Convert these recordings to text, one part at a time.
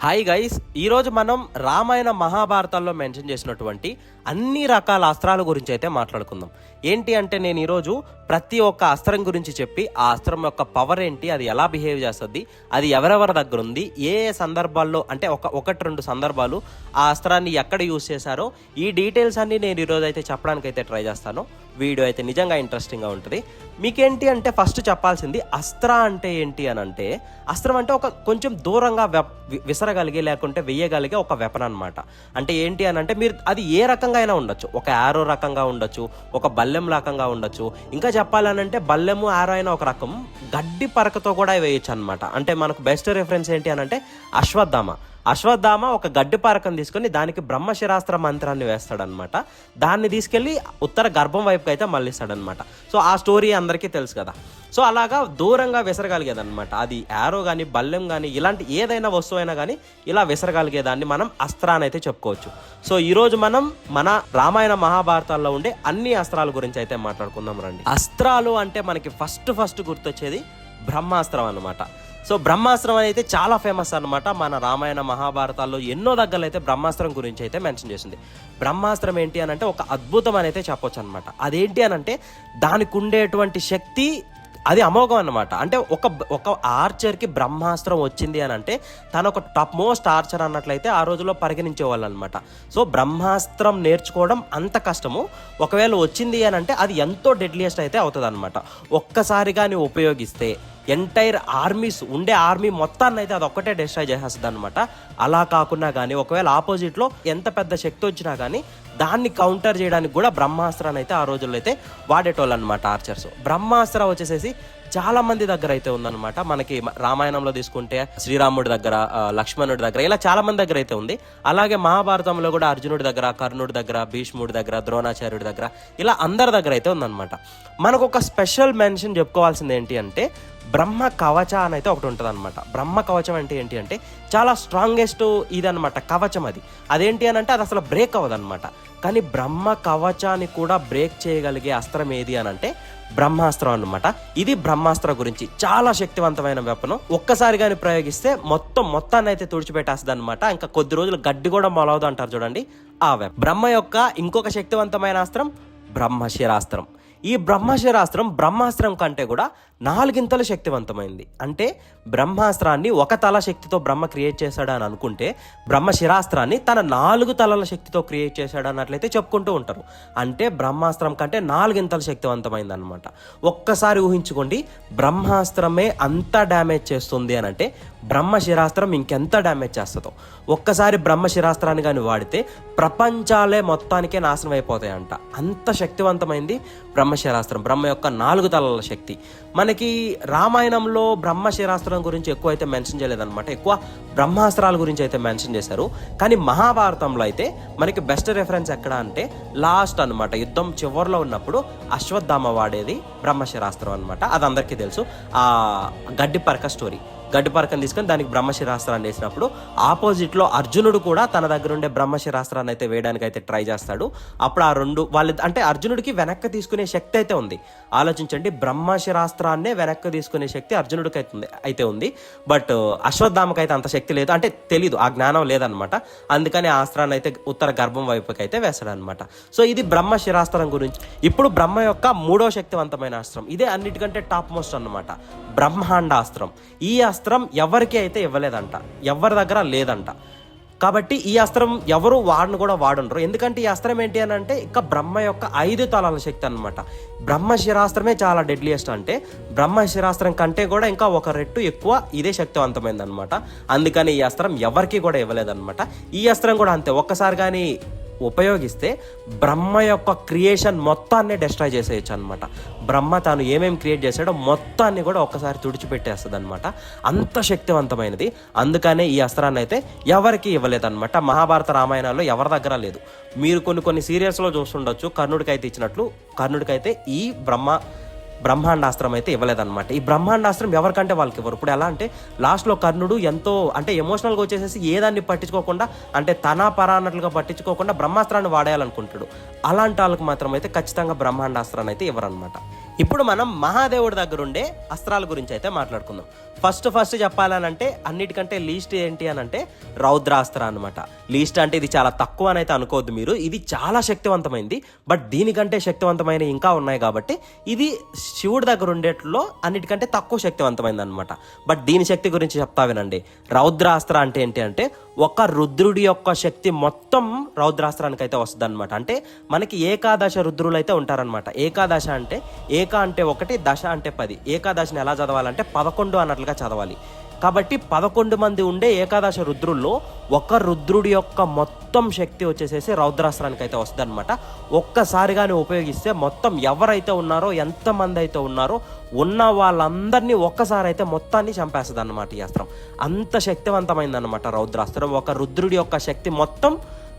Hi guys, ఈరోజు మనం Ramayana మహాభారతాల్లో mention చేసినటువంటి అన్ని రకాల అస్త్రాల గురించి అయితే మాట్లాడుకుందాం. ఏంటి అంటే నేను ఈరోజు ప్రతి ఒక్క అస్త్రం గురించి చెప్పి ఆ అస్త్రం యొక్క పవర్ ఏంటి, అది ఎలా బిహేవ్ చేస్తుంది, అది ఎవరెవరి దగ్గర ఉంది, ఏ సందర్భాల్లో అంటే ఒకటి రెండు సందర్భాలు ఆ అస్త్రాన్ని ఎక్కడ యూజ్ చేశారో ఈ డీటెయిల్స్ అన్ని నేను ఈరోజు అయితే చెప్పడానికి అయితే ట్రై చేస్తాను. వీడియో అయితే నిజంగా ఇంట్రెస్టింగ్గా ఉంటుంది. మీకేంటి అంటే ఫస్ట్ చెప్పాల్సింది అస్త్ర అంటే ఏంటి అని అంటే, అస్త్రం అంటే ఒక కొంచెం దూరంగా విసరగలిగే లేకుంటే వెయ్యగలిగే ఒక వెపన్ అనమాట. అంటే ఏంటి అని అంటే మీరు అది ఏ రకంగా అయినా ఉండొచ్చు, ఒక యారో రకంగా ఉండొచ్చు, ఒక బల్లెం రకంగా ఉండొచ్చు. ఇంకా చెప్పాలనంటే బల్లెము యారో అయినా ఒక రకం, గడ్డి పరకతో కూడా వేయచ్చు అనమాట. అంటే మనకు బెస్ట్ రిఫరెన్స్ ఏంటి అని అంటే అశ్వత్థామ ఒక గడ్డి పారకం తీసుకొని దానికి బ్రహ్మశిరాస్త్ర మంత్రాన్ని వేస్తాడనమాట. దాన్ని తీసుకెళ్ళి ఉత్తర గర్భం వైపుకి అయితే మళ్ళిస్తాడనమాట. సో ఆ స్టోరీ అందరికీ తెలుసు కదా. సో అలాగా దూరంగా విసరగలిగేదనమాట. అది యారో కానీ బల్లెం కానీ ఇలాంటి ఏదైనా వస్తువు అయినా కానీ ఇలా విసరగలిగేదాన్ని మనం అస్త్రాన్ని అయితే చెప్పుకోవచ్చు. సో ఈరోజు మనం మన రామాయణ మహాభారతాల్లో ఉండే అన్ని అస్త్రాల గురించి అయితే మాట్లాడుకుందాం రండి. అస్త్రాలు అంటే మనకి ఫస్ట్ గుర్తొచ్చేది బ్రహ్మాస్త్రం అనమాట. సో బ్రహ్మాస్త్రం అయితే చాలా ఫేమస్ అనమాట. మన రామాయణ మహాభారతాల్లో ఎన్నో దగ్గరలో అయితే బ్రహ్మాస్త్రం గురించి అయితే మెన్షన్ చేసింది. బ్రహ్మాస్త్రం ఏంటి అని అంటే ఒక అద్భుతం అని అయితే చెప్పొచ్చు అనమాట. అదేంటి అని అంటే దానికి ఉండేటువంటి శక్తి అది అమోఘం అన్నమాట. అంటే ఒక ఆర్చర్కి బ్రహ్మాస్త్రం వచ్చింది అని అంటే తను ఒక టాప్ మోస్ట్ ఆర్చర్ అన్నట్లయితే ఆ రోజుల్లో పరిగణించేవాళ్ళు అనమాట. సో బ్రహ్మాస్త్రం నేర్చుకోవడం అంత కష్టము. ఒకవేళ వచ్చింది అని అంటే అది ఎంతో డెడ్లియెస్ట్ అయితే అవుతుంది అనమాట. ఒక్కసారిగా నువ్వు ఉపయోగిస్తే ఎంటైర్ ఆర్మీ మొత్తాన్ని అయితే అది ఒక్కటే డిస్ట్రాయ్ చేసేస్తుంది అనమాట. అలా కాకుండా కానీ ఒకవేళ ఆపోజిట్లో ఎంత పెద్ద శక్తి వచ్చినా కానీ దాన్ని కౌంటర్ చేయడానికి కూడా బ్రహ్మాస్త్రాన్ని అయితే ఆ రోజుల్లో అయితే వాడేటోళ్ళు అనమాట ఆర్చర్స్. బ్రహ్మాస్త్రం వచ్చేసేసి చాలా మంది దగ్గర అయితే ఉందన్నమాట. మనకి రామాయణంలో తీసుకుంటే శ్రీరాముడి దగ్గర, లక్ష్మణుడి దగ్గర, ఇలా చాలా మంది దగ్గర అయితే ఉంది. అలాగే మహాభారతంలో కూడా అర్జునుడి దగ్గర, కర్ణుడి దగ్గర, భీష్ముడి దగ్గర, ద్రోణాచార్యుడి దగ్గర, ఇలా అందరి దగ్గర అయితే ఉందన్నమాట. మనకు ఒక స్పెషల్ మెన్షన్ చెప్పుకోవాల్సింది ఏంటి అంటే బ్రహ్మ కవచ అని అయితే ఒకటి ఉంటుంది అనమాట. బ్రహ్మ కవచం అంటే ఏంటి అంటే చాలా స్ట్రాంగెస్ట్ ఇదనమాట కవచం. అదేంటి అని అంటే అది అసలు బ్రేక్ అవ్వదన్నమాట. కానీ బ్రహ్మ కవచాన్ని కూడా బ్రేక్ చేయగలిగే అస్త్రం ఏది అని అంటే బ్రహ్మాస్త్రం అనమాట. ఇది బ్రహ్మాస్త్రం గురించి చాలా శక్తివంతమైన వెపను. ఒక్కసారి కానీ ప్రయోగిస్తే మొత్తాన్ని అయితే తుడిచిపెట్టేస్తుంది అనమాట. ఇంకా కొద్ది రోజులు గడ్డి కూడా మొలవదు అంటారు చూడండి, ఆ వెప. బ్రహ్మ యొక్క ఇంకొక శక్తివంతమైన అస్త్రం బ్రహ్మశిరాస్త్రం. ఈ బ్రహ్మాస్త్రం కంటే కూడా 4 ఇంతలు శక్తివంతమైంది. అంటే బ్రహ్మాస్త్రాన్ని ఒక తల శక్తితో బ్రహ్మ క్రియేట్ చేశాడు అని అనుకుంటే బ్రహ్మశిరాస్త్రాన్ని తన 4 తలల శక్తితో క్రియేట్ చేశాడు అన్నట్లయితే చెప్పుకుంటూ ఉంటారు. అంటే బ్రహ్మాస్త్రం కంటే 4 ఇంతలు శక్తివంతమైంది అనమాట. ఒక్కసారి ఊహించుకోండి, బ్రహ్మాస్త్రమే అంత డ్యామేజ్ చేస్తుంది అని అంటే బ్రహ్మశిరాస్త్రం ఇంకెంత డ్యామేజ్ చేస్తుందో. ఒక్కసారి బ్రహ్మశిరాస్త్రాన్ని కానీ వాడితే ప్రపంచాలే మొత్తానికే నాశనం అయిపోతాయంట. అంత శక్తివంతమైంది బ్రహ్మశిరాస్త్రం, బ్రహ్మ యొక్క 4 తలల శక్తి. మనకి రామాయణంలో బ్రహ్మశిరాస్త్రం గురించి ఎక్కువ అయితే మెన్షన్ చేయలేదన్నమాట. ఎక్కువ బ్రహ్మాస్త్రాల గురించి అయితే మెన్షన్ చేశారు. కానీ మహాభారతంలో అయితే మనకి బెస్ట్ రెఫరెన్స్ ఎక్కడ అంటే లాస్ట్ అనమాట, యుద్ధం చివరిలో ఉన్నప్పుడు అశ్వత్థామ వాడేది బ్రహ్మశిరాస్త్రం అనమాట. అది అందరికీ తెలుసు. ఆ గడ్డి పరకం తీసుకొని దానికి బ్రహ్మశిరాస్త్రాన్ని వేసినప్పుడు ఆపోజిట్లో అర్జునుడు కూడా తన దగ్గర ఉండే బ్రహ్మశిరాస్త్రాన్ని అయితే వేయడానికి అయితే ట్రై చేస్తాడు. అప్పుడు ఆ రెండు వాళ్ళు అంటే అర్జునుడికి వెనక్కి తీసుకునే శక్తి అయితే ఉంది. ఆలోచించండి, బ్రహ్మశిరాస్త్రాన్నే వెనక్కి తీసుకునే శక్తి అర్జునుడికి అయితే ఉంది. బట్ అశ్వత్థామకి అయితే అంత శక్తి లేదు, అంటే తెలీదు, ఆ జ్ఞానం లేదనమాట. అందుకని ఆ అస్త్రాన్ని అయితే ఉత్తర గర్భం వైపుకి అయితే వేస్తాడు అనమాట. సో ఇది బ్రహ్మశిరాస్త్రం గురించి. ఇప్పుడు బ్రహ్మ యొక్క 3వ శక్తివంతమైన అస్త్రం, ఇదే అన్నిటికంటే టాప్ మోస్ట్ అనమాట, బ్రహ్మాండాస్త్రం. ఈ అస్త్రం ఎవరికి అయితే ఇవ్వలేదంట, ఎవరి దగ్గర లేదంట. కాబట్టి ఈ అస్త్రం ఎవరు వాడరు. ఎందుకంటే ఈ అస్త్రం ఏంటి అని అంటే ఇక బ్రహ్మ యొక్క 5 తలాల శక్తి అనమాట. బ్రహ్మశిరాస్త్రమే చాలా డెడ్లియెస్ట్. అంటే బ్రహ్మశిరాస్త్రం కంటే కూడా ఇంకా ఒక రెట్టు ఎక్కువ ఇదే శక్తివంతమైంది అనమాట. అందుకని ఈ అస్త్రం ఎవరికి కూడా ఇవ్వలేదన్నమాట. ఈ అస్త్రం కూడా అంతే, ఒక్కసారి కానీ ఉపయోగిస్తే బ్రహ్మ యొక్క క్రియేషన్ మొత్తాన్ని డిస్ట్రాయ్ చేసేయచ్చు అనమాట. బ్రహ్మ తాను ఏమేమి క్రియేట్ చేశాడో మొత్తాన్ని కూడా ఒక్కసారి తుడిచిపెట్టేస్తుంది అనమాట. అంత శక్తివంతమైనది. అందుకనే ఈ అస్త్రాన్ని అయితే ఎవరికి ఇవ్వలేదన్నమాట. మహాభారత రామాయణాల్లో ఎవరి దగ్గర లేదు. మీరు కొన్ని సీరియల్స్లో చూస్తుండొచ్చు, కర్ణుడికైతే ఇచ్చినట్లు. కర్ణుడికైతే ఈ బ్రహ్మాండాస్త్రం అయితే ఇవ్వలేదన్నమాట. ఈ బ్రహ్మాండాస్త్రం ఎవరికంటే వాళ్ళకి ఇవ్వరు. ఇప్పుడు ఎలా అంటే లాస్ట్లో కర్ణుడు ఎంతో అంటే ఎమోషనల్గా వచ్చేసేసి ఏదాన్ని పట్టించుకోకుండా, అంటే తన పరా అన్నట్లుగా పట్టించుకోకుండా బ్రహ్మాస్త్రాన్ని వాడేయాలనుకుంటాడు. అలాంటి వాళ్ళకి మాత్రం అయితే ఖచ్చితంగా బ్రహ్మాండాస్త్రాన్ని అయితే ఇవ్వరనమాట. ఇప్పుడు మనం మహాదేవుడి దగ్గర ఉండే అస్త్రాల గురించి అయితే మాట్లాడుకుందాం. ఫస్ట్ చెప్పాలనంటే అన్నిటికంటే లీస్ట్ ఏంటి అని అంటే రౌద్రాస్త్ర అనమాట. లీస్ట్ అంటే ఇది చాలా తక్కువ అని అయితే అనుకోవద్దు మీరు, ఇది చాలా శక్తివంతమైంది. బట్ దీనికంటే శక్తివంతమైన ఇంకా ఉన్నాయి కాబట్టి ఇది శివుడి దగ్గర ఉండేట్లో అన్నిటికంటే తక్కువ శక్తివంతమైంది అనమాట. బట్ దీని శక్తి గురించి చెప్తా వినండి. రౌద్రాస్త్ర అంటే ఏంటి అంటే ఒక రుద్రుడి యొక్క శక్తి మొత్తం రౌద్రాస్త్రానికి అయితే వస్తుంది అనమాట. అంటే మనకి ఏకాదశ రుద్రులు అయితే ఉంటారనమాట. ఏకాదశ అంటే ఏక అంటే 1, దశ అంటే 10. ఏకాదశిని ఎలా చదవాలంటే 11 అన్నట్లుగా చదవాలి. కాబట్టి 11 మంది ఉండే ఏకాదశ రుద్రుల్లో ఒక రుద్రుడి యొక్క మొత్తం శక్తి వచ్చేసేసి రౌద్రాస్త్రానికి అయితే వస్తుంది అనమాట. ఒక్కసారిగానే ఉపయోగిస్తే మొత్తం ఎవరైతే ఉన్నారో, ఎంతమంది అయితే ఉన్నారో ఉన్న వాళ్ళందరినీ ఒక్కసారి అయితే మొత్తాన్ని చంపేస్తుంది అన్నమాట ఈ అస్త్రం. అంత శక్తివంతమైంది అనమాట రౌద్రాస్త్రం. ఒక రుద్రుడి యొక్క శక్తి మొత్తం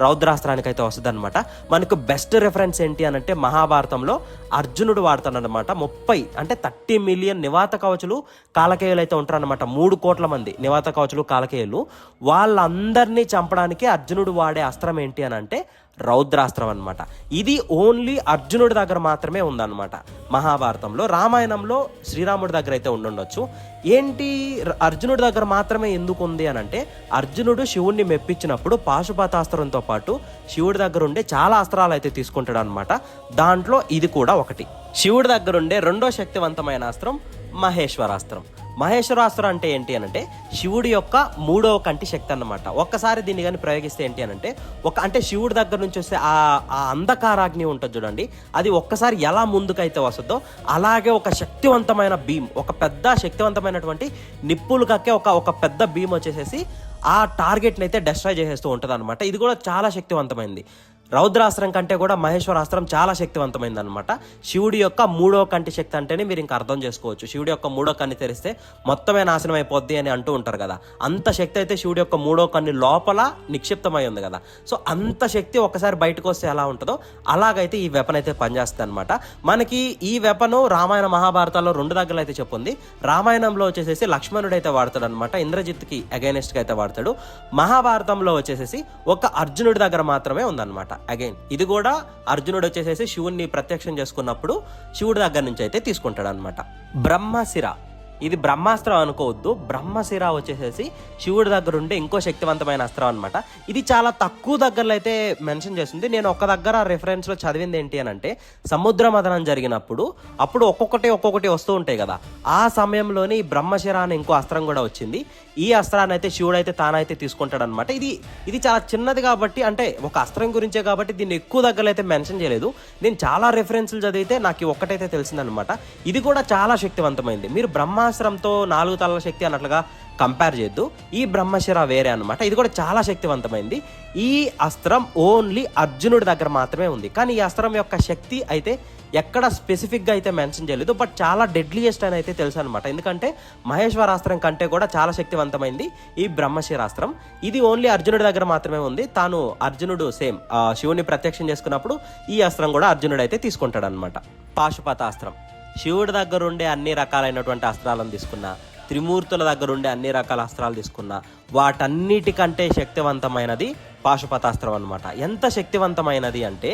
రౌద్రాస్త్రానికి అయితే వస్తుంది అనమాట. మనకు బెస్ట్ రెఫరెన్స్ ఏంటి అని అంటే మహాభారతంలో అర్జునుడు వాడుతాడనమాట. 30 మిలియన్ నివాత కవచులు కాలకేయులు అయితే ఉంటారనమాట. 3 కోట్ల మంది నివాత కవచులు కాలకేయులు. వాళ్ళందరినీ చంపడానికి అర్జునుడు వాడే అస్త్రం ఏంటి అని అంటే రౌద్రాస్త్రం అనమాట. ఇది ఓన్లీ అర్జునుడి దగ్గర మాత్రమే ఉందన్నమాట మహాభారతంలో. రామాయణంలో శ్రీరాముడి దగ్గర అయితే ఉండుండొచ్చు. ఏంటి అర్జునుడి దగ్గర మాత్రమే ఎందుకు ఉంది అని అంటే అర్జునుడు శివుణ్ణి మెప్పించినప్పుడు పాశుపతాస్త్రంతో పాటు శివుడి దగ్గర ఉండే చాలా అస్త్రాలు అయితే తీసుకుంటాడు అనమాట. దాంట్లో ఇది కూడా ఒకటి. శివుడి దగ్గర ఉండే రెండో శక్తివంతమైన అస్త్రం మహేశ్వరాస్త్రం. మహేశ్వరాస్త్రం అంటే ఏంటి అనంటే శివుడి యొక్క 3వ కంటి శక్తి అన్నమాట. ఒక్కసారి దీన్ని కానీ ప్రయోగిస్తే ఏంటి అనంటే అంటే శివుడి దగ్గర నుంచి వస్తే ఆ అంధకారాగ్ని ఉంటుంది చూడండి, అది ఒక్కసారి ఎలా ముందుకైతే వస్తుందో అలాగే ఒక శక్తివంతమైన భీమ్, ఒక పెద్ద శక్తివంతమైనటువంటి నిప్పులు కక్కే ఒక పెద్ద భీమ్ వచ్చేసేసి ఆ టార్గెట్ని అయితే డెస్ట్రాయ్ చేసేస్తూ ఉంటుంది అనమాట. ఇది కూడా చాలా శక్తివంతమైంది. రౌద్రాస్త్రం కంటే కూడా మహేశ్వరాస్త్రం చాలా శక్తివంతమైంది అనమాట. శివుడి యొక్క 3వ కంటి శక్తి అంటేనే మీరు ఇంకా అర్థం చేసుకోవచ్చు. శివుడి యొక్క 3వ కన్ను తెరిస్తే మొత్తమే నాశనం అయిపోద్ది అని అంటూ ఉంటారు కదా. అంత శక్తి అయితే శివుడి యొక్క 3వ కన్ను లోపల నిక్షిప్తమై ఉంది కదా. సో అంత శక్తి ఒకసారి బయటకు వస్తే ఎలా ఉంటుందో అలాగైతే ఈ వెపన్ అయితే పనిచేస్తుంది అనమాట. మనకి ఈ వెపన్ రామాయణ మహాభారతాల్లో 2 దగ్గర అయితే చెప్పుంది. రామాయణంలో వచ్చేసేసి లక్ష్మణుడు అయితే వాడతాడు అనమాట, ఇంద్రజిత్కి అగైనెస్ట్గా అయితే వాడతాడు. మహాభారతంలో వచ్చేసేసి ఒక అర్జునుడి దగ్గర మాత్రమే ఉందన్నమాట. అగైన్ ఇది కూడా అర్జునుడు వచ్చేసేసి శివుణ్ణి ప్రత్యక్షం చేసుకున్నప్పుడు శివుడి దగ్గర నుంచి అయితే తీసుకుంటాడు అనమాట. బ్రహ్మశిర, ఇది బ్రహ్మాస్త్రం అనుకోవద్దు. బ్రహ్మశిర వచ్చేసేసి శివుడి దగ్గర ఉండే ఇంకో శక్తివంతమైన అస్త్రం అనమాట. ఇది చాలా తక్కువ దగ్గరలో అయితే మెన్షన్ చేస్తుంది. నేను ఒక దగ్గర రెఫరెన్స్లో చదివింది ఏంటి అని అంటే సముద్ర మథనం జరిగినప్పుడు అప్పుడు ఒక్కొక్కటి వస్తూ ఉంటాయి కదా, ఆ సమయంలోనే ఈ బ్రహ్మశిర అనే ఇంకో అస్త్రం కూడా వచ్చింది. ఈ అస్త్రాన్ని అయితే శివుడు అయితే తానైతే తీసుకుంటాడు అనమాట. ఇది చాలా చిన్నది కాబట్టి, అంటే ఒక అస్త్రం గురించే కాబట్టి దీన్ని ఎక్కువ దగ్గరలో అయితే మెన్షన్ చేయలేదు. నేను చాలా రెఫరెన్స్లు చదివితే నాకు ఒక్కటైతే తెలిసిందనమాట. ఇది కూడా చాలా శక్తివంతమైంది. మీరు బ్రహ్మాస్త్రంతో 4 తలల శక్తి అన్నట్లుగా కంపేర్ చేయొద్దు. ఈ బ్రహ్మశిర వేరే అనమాట. ఇది కూడా చాలా శక్తివంతమైంది. ఈ అస్త్రం ఓన్లీ అర్జునుడి దగ్గర మాత్రమే ఉంది. కానీ ఈ అస్త్రం యొక్క శక్తి అయితే ఎక్కడ స్పెసిఫిక్గా అయితే మెన్షన్ చేయలేదు. బట్ చాలా డెడ్లీయెస్ట్ అని అయితే తెలుసు అనమాట. ఎందుకంటే మహేశ్వరాస్త్రం కంటే కూడా చాలా శక్తివంతమైంది ఈ బ్రహ్మశిరాస్త్రం. ఇది ఓన్లీ అర్జునుడి దగ్గర మాత్రమే ఉంది. తాను అర్జునుడు సేమ్ శివుని ప్రత్యక్షం చేసుకున్నప్పుడు ఈ అస్త్రం కూడా అర్జునుడు అయితే తీసుకుంటాడు అనమాట. పాశుపతాస్త్రం, శివుడి దగ్గర ఉండే అన్ని రకాలైనటువంటి అస్త్రాలను తీసుకున్నా, త్రిమూర్తుల దగ్గర ఉండే అన్ని రకాల అస్త్రాలు తీసుకున్నా, వాటన్నిటికంటే శక్తివంతమైనది పాశుపతాస్త్రం అనమాట. ఎంత శక్తివంతమైనది అంటే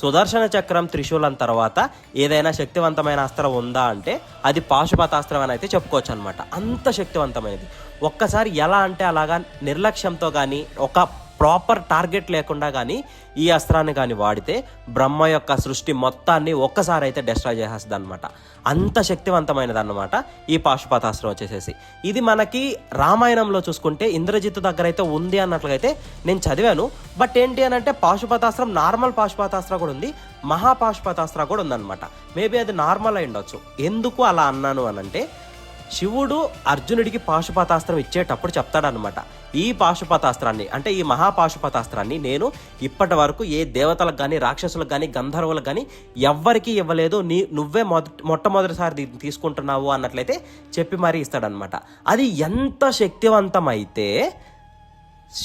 సుదర్శన చక్రం, త్రిశూలం తర్వాత ఏదైనా శక్తివంతమైన అస్త్రం ఉందా అంటే అది పాశుపతాస్త్రం అని అయితే చెప్పుకోవచ్చు అనమాట. అంత శక్తివంతమైనది. ఒక్కసారి ఎలా అంటే అలాగా నిర్లక్ష్యంతో కానీ ఒక ప్రాపర్ టార్గెట్ లేకుండా కానీ ఈ అస్త్రాన్ని కానీ వాడితే బ్రహ్మ యొక్క సృష్టి మొత్తాన్ని ఒక్కసారి అయితే డిస్ట్రాయ్ చేసేస్తుంది అనమాట. అంత శక్తివంతమైనది అన్నమాట ఈ పాశుపతాస్త్రం వచ్చేసేసి. ఇది మనకి రామాయణంలో చూసుకుంటే ఇంద్రజిత్తు దగ్గర అయితే ఉంది అన్నట్లుగా అయితే నేను చదివాను. బట్ ఏంటి అని అంటే పాశుపతాస్త్రం నార్మల్ పాశుపతాస్త్రం కూడా ఉంది, మహాపాశుపతాస్త్రం కూడా ఉందన్నమాట. మేబీ అది నార్మల్ అయి ఉండొచ్చు. ఎందుకు అలా అన్నాను అనంటే శివుడు అర్జునుడికి పాశుపతాస్త్రం ఇచ్చేటప్పుడు చెప్తాడనమాట, ఈ పాశుపతాస్త్రాన్ని అంటే ఈ మహాపాశుపతాస్త్రాన్ని నేను ఇప్పటి వరకు ఏ దేవతలకు కానీ, రాక్షసులకు కానీ, గంధర్వులకు కానీ ఎవ్వరికీ ఇవ్వలేదు, నువ్వే మొట్టమొదటిసారి తీసుకుంటున్నావు అన్నట్లయితే చెప్పి మరీ ఇస్తాడనమాట. అది ఎంత శక్తివంతమైతే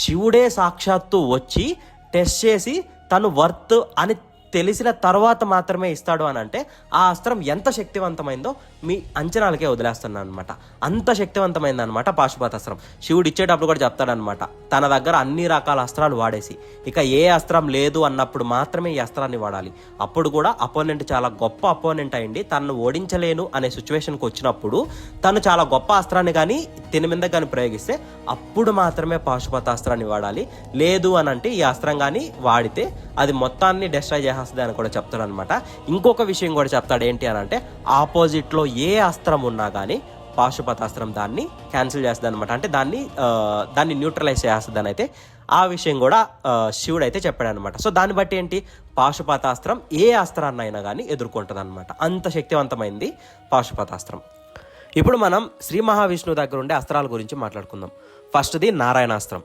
శివుడే సాక్షాత్తు వచ్చి టెస్ట్ చేసి తను వర్త్ అని తెలిసిన తర్వాత మాత్రమే ఇస్తాడు అని అంటే ఆ అస్త్రం ఎంత శక్తివంతమైందో మీ అంచనాలకే వదిలేస్తున్నాను అనమాట. అంత శక్తివంతమైంది అనమాట పాశుపతాస్త్రం. శివుడు ఇచ్చేటప్పుడు కూడా చెప్తాడనమాట, తన దగ్గర అన్ని రకాల అస్త్రాలు వాడేసి ఇక ఏ అస్త్రం లేదు అన్నప్పుడు మాత్రమే ఈ అస్త్రాన్ని వాడాలి. అప్పుడు కూడా అపోనెంట్ చాలా గొప్ప అపోనెంట్ అయ్యింది, తనను ఓడించలేను అనే సిచ్యువేషన్కి వచ్చినప్పుడు తను చాలా గొప్ప అస్త్రాన్ని కానీ తిని మీద కానీ ప్రయోగిస్తే అప్పుడు మాత్రమే పాశుపతాస్త్రాన్ని వాడాలి. లేదు అని అంటే ఈ అస్త్రం కానీ వాడితే అది మొత్తాన్ని డిస్ట్రాయ్ చేసేస్తుంది అని కూడా చెప్తాడు అనమాట. ఇంకొక విషయం కూడా చెప్తాడు, ఏంటి అని అంటే ఆపోజిట్లో ఏ అస్త్రం ఉన్నా కానీ పాశుపతాస్త్రం దాన్ని క్యాన్సిల్ చేస్తుంది అనమాట. అంటే దాన్ని న్యూట్రలైజ్ చేస్తుంది అని అయితే ఆ విషయం కూడా శివుడు అయితే చెప్పాడు అనమాట. సో దాన్ని బట్టి ఏంటి, పాశుపతాస్త్రం ఏ అస్త్రాన్ని అయినా కానీ ఎదుర్కొంటుంది అనమాట. అంత శక్తివంతమైంది పాశుపతాస్త్రం. ఇప్పుడు మనం శ్రీ మహావిష్ణువు దగ్గర ఉండే అస్త్రాల గురించి మాట్లాడుకుందాం. ఫస్ట్ది నారాయణాస్త్రం.